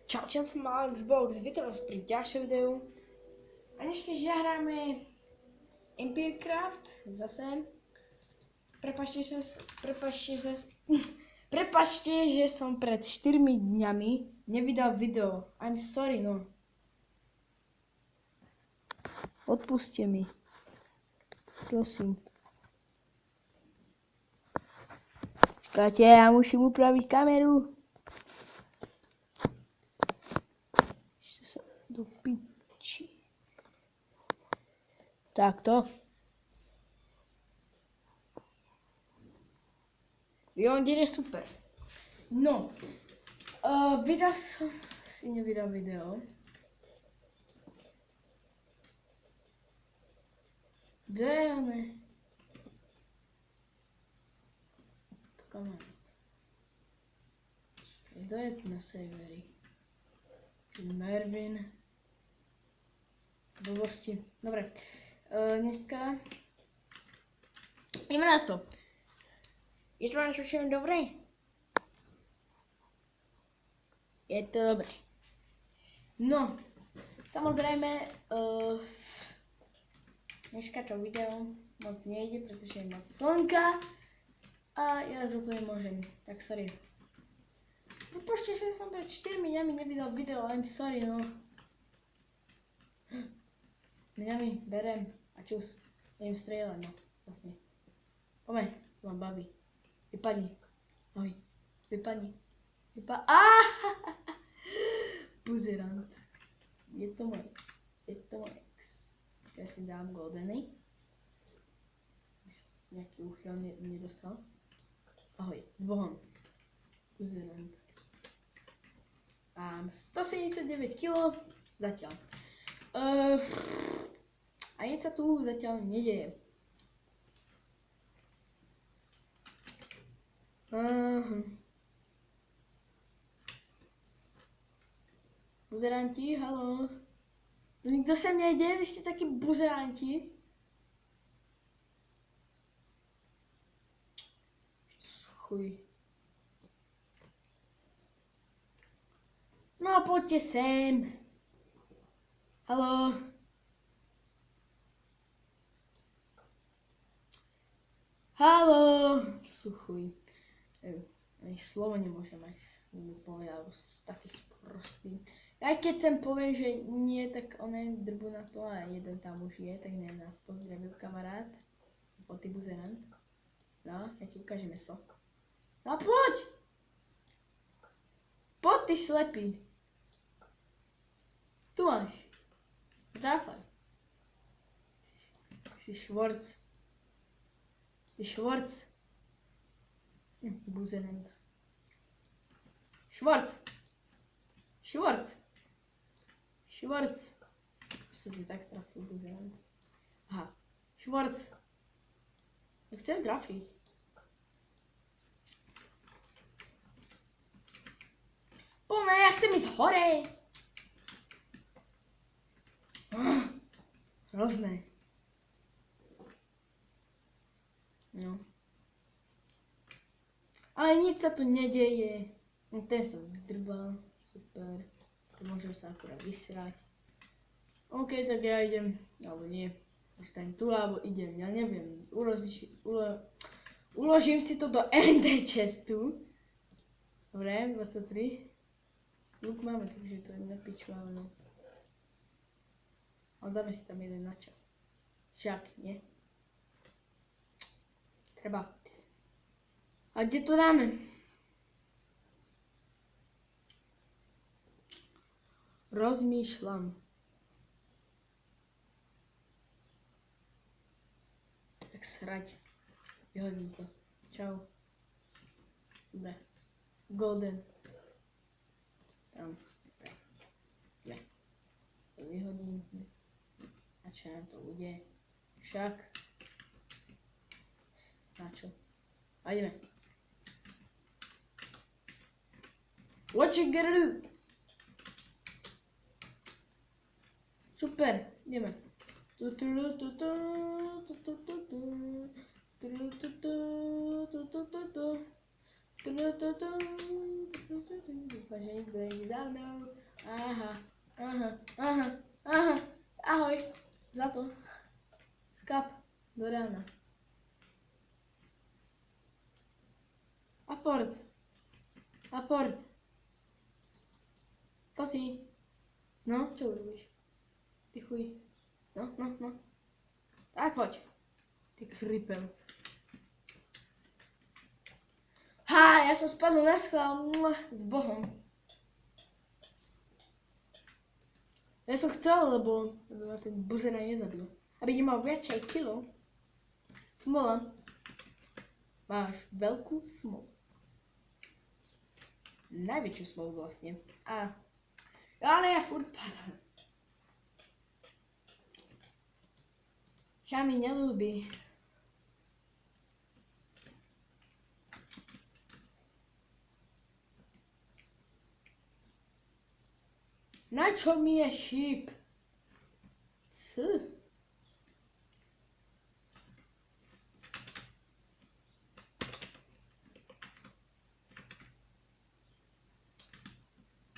Čau, som Xbox, vítam vás pri ďalšom videu. A dneska hráme Empircraft zase. Prepačte, že som pred 4 dňami nevydal video. I'm sorry, no. Odpuste mi. Prosím. Počkajte, ja musím upraviť kameru. Do piči. Takto. Vyhodenie je super. No. Vydal som si nevydal video. Kde je oné? To kamarát. Kto je tu na serveri? Mervin. Blbosti. Dobre. Dneska ideme na to. Je to nás všetko dobré? Je to dobré. No, samozrejme, dneska to video moc nejde, pretože je moc slnka a ja za to nemôžem, tak sorry. Prepačte, že som pred 4 dňami nevydal video, I'm sorry, no. Dňami berem a čus, idem strieľať, no, vlastne. Poďme, tu mám babi. Vypadni. Ahoj. Vypadni. Buzerant. Je to môj ex. Ja si dám goldeny. Nejaký úchyl nedostal. Ahoj, s Bohom. Buzerant. Mám 179 kg zatiaľ. A nič sa tu zatiaľ nedeje. Buzeranti, haló. Nikto sa nejde, vy ste takí buzeranti. Chuj. No poďte sem. Haló. Haló. Sú chuj. Ani slovo nemôžem aj s nimi povedať, alebo sú takí sprostí. Aj keď sem poviem, že nie, tak oné drbu na to a jeden tam už je, tak neviem, nás pozdravil kamarát. Po ty buzerant. No, ja ti ukážem meso. No poď! Poď ty slepý. Tu máš. Dráfaj. Si švorc. Ty švorc. Buzerant. Švorc. Švorc. Švorc. Už sa ti tak trafil buzerant. Aha. Švorc. Ja chcem trafiť. Poďme, ja chcem ísť hore. Hrozné. No. Ale nič sa tu nedeje. Ten sa zdrbal. Super. Môžem sa akurát vysrať. OK, tak ja idem. Alebo nie. Ostanem tu, alebo idem. Ja neviem. Uložím si to do ND chestu. Dobre, 23. Luk máme, takže to je na piču, ale no. Ale dáme si tam jeden na čas. Však, nie? Treba. A kde to dáme? Rozmýšľam. Tak srať. Vyhodím to. Čau. Dobre. Golden. Tam. Dobre. To vyhodím. A čo nám to bude? Však. Na čo? A ideme. What you gonna do? Super, ideme. Dúfam, že nikto není za mnou. Aha. Ahoj. Za to. Skap. Do rána. Aport. Posi. No, čo urobíš? Ty chuj. No. Tak poď. Ty kripel. Ja som spadol na schvál. S Bohom. Ja som chcel, lebo ma ten buzeraj nezabil. Aby nemal viacej kilo. Smola. Máš veľkú smolu. Najväčšiu smolu vlastne. Ale ja furt padám. Sa mi neľúbi. Na čo mi je šíp?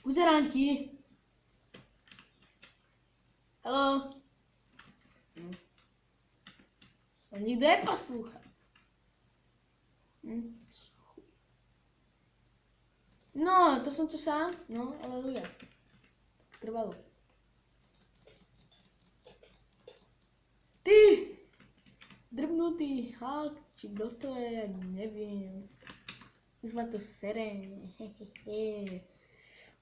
Uzerám ti. Haló? A nikto neposlúcha. No, to som tu sám. No, aleluja. Trvalo. Ty! Drbnutý hák, či kto to je, ja neviem. Už ma to sere.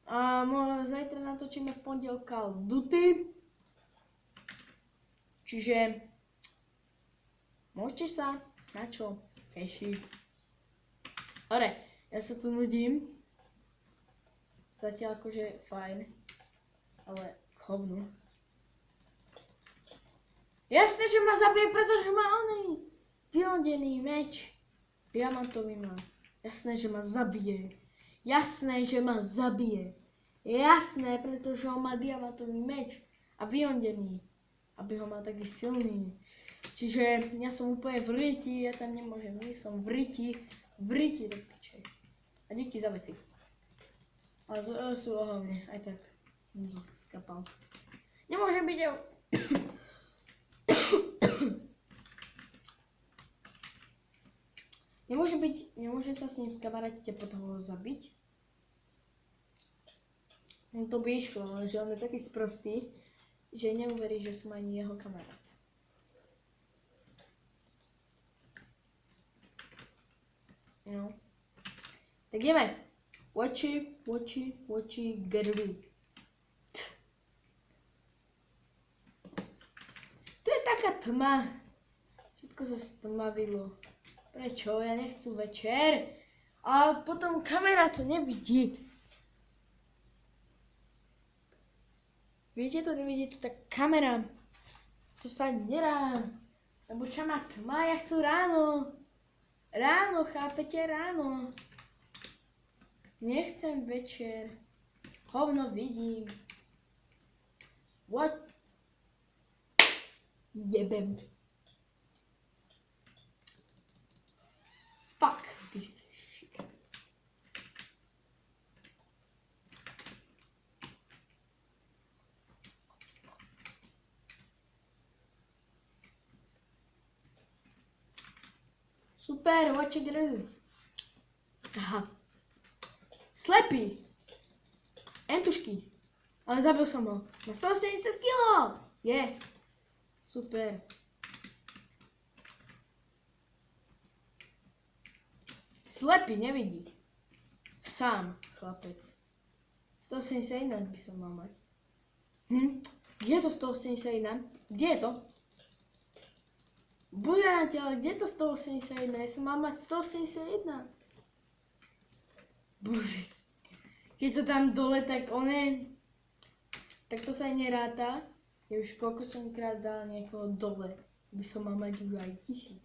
A zajtra natočíme v pondelok Call of Duty. Čiže môžete sa na čo tešiť. Dobre, ja sa tu nudím. Zatiaľ akože fajn. Ale hovno. Jasné, že ma zabije, pretože má oný vyhodený meč. Diamantový má. Jasné, že ma zabije. Jasné, pretože on má diamantový meč a vyhodený. Aby ho mal taký silný. Čiže ja som úplne v riti, ja tam nemôžem ísť, som v riti do piče. A díky za veci. Ale to sú ohovne, aj tak. Skapal. Nemôže byť Nemôže sa s ním skamarátiť a potom ho zabiť. To by išlo, lenže on je taký sprostý, že neuverí, že som ani jeho kamarát. No. Tak ideme. Watchy, get Tu je taká tma. Všetko sa stmavilo. Prečo? Ja nechcú večer. A potom kamera to nevidí. Viete to, nevidí to tak kamera. To sa nedá. Lebo čo má tma, ja chcú ráno. Ráno, chápete? Ráno. Nechcem večer. Hovno vidím. What? Jebem. Fuck this shit. Super, watch it. Aha. Slepý. Entušky. Ale zabil som ho. Má 180 kg. Yes. Super. Slepý, nevidí. Sám, chlapec. 181 by som mal mať. Kde je to 181? Kde je to? Buďte, ale kde je to 181? Ja som mal mať 181. Bože. Keď to tam dole, tak tak to sa neráta. Ja už koľko som krát dal niekoho dole. By som mal mať už aj 1000.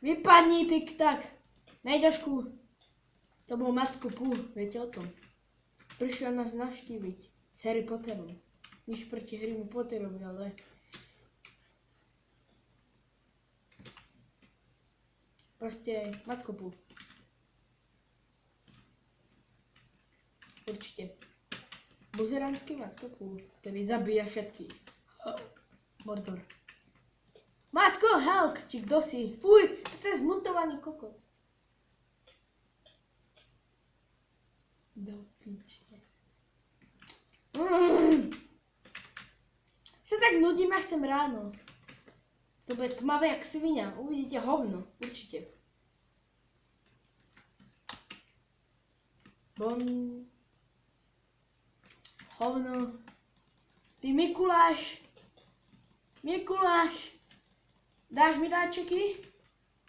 Vypadni, tik-tak. Nejdošku. To bol Macko Pú, viete o tom. Prišiel nás navštíviť s Harry Potterom. Nič proti Harrymu Potterovi, ale Proste Mackopu. Určite. Buzeránsky Mackopu, ktorý zabíja všetkých. Mordor. Macko, help! Či kto si? Fuj, to je zmutovaný kokot. Do piče. Sa tak nudím a chcem ráno. To bude tmavé jak svinia. Uvidíte hovno. Určite. Bon. Hovno. Ty Mikuláš. Mikuláš. Dáš mi dáčeky?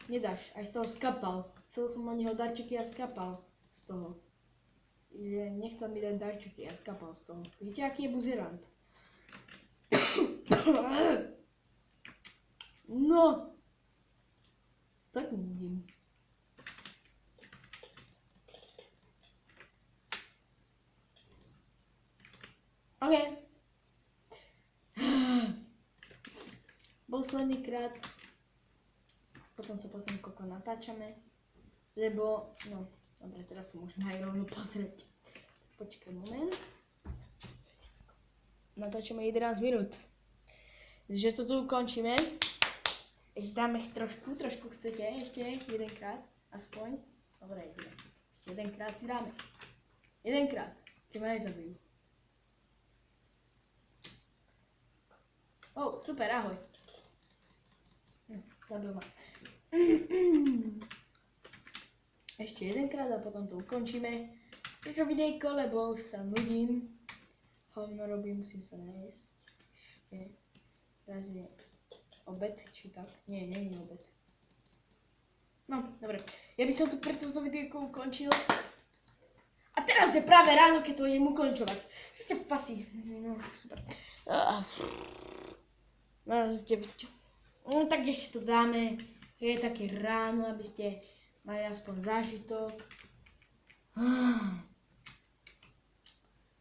Nedáš. Aj z toho skapal. Chcel som od neho darčeky a skapal z toho. Že nechcel mi dať darčeky a skapal z toho. Víte, aký je buzerant? No. Tak nevidím. OK. Posledný krát. Potom sa posledný koľko natáčame. Lebo, no, dobre, teraz sa môžem aj rovno pozrieť. Počkaj moment. Natáčame 11 minút. Že to tu ukončíme. Ešte dáme trošku chcete, ešte jedenkrát, aspoň. Dobre, ešte jedenkrát si dáme. Jedenkrát, keď ma nezabijú. Super, ahoj. Zabil ma. Ešte jedenkrát a potom to ukončíme. Prečo videjko, lebo sa nudím. Hovno robím, musím sa nájsť. Teraz je obed, či tak? Nie, nie je obed. No, dobre. Ja by som tu pre toto videjko ukončil. A teraz je práve ráno, keď to idem ukončovať. Ste pasí. No, super. No, tak ešte to dáme. Je také ráno, aby ste mali aspoň zážitok.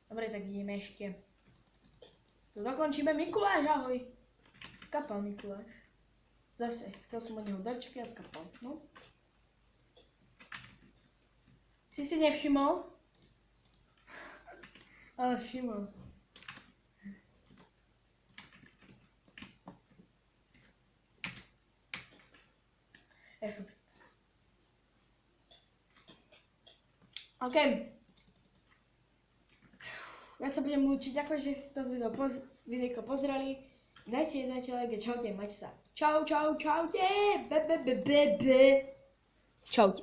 Dobre, tak ideme ešte. To dokončíme. Mikuláš, ahoj. Skapal Mikuláš. Zase, chcel som od neho darčeky a skapal. No. Si nevšimol? Ale všimol. Je super. OK. Ja sa budem lúčiť, ďakujem, že si to videjko pozreli. Dajte like, čaute, majte sa. Čau, čaute. Čaute.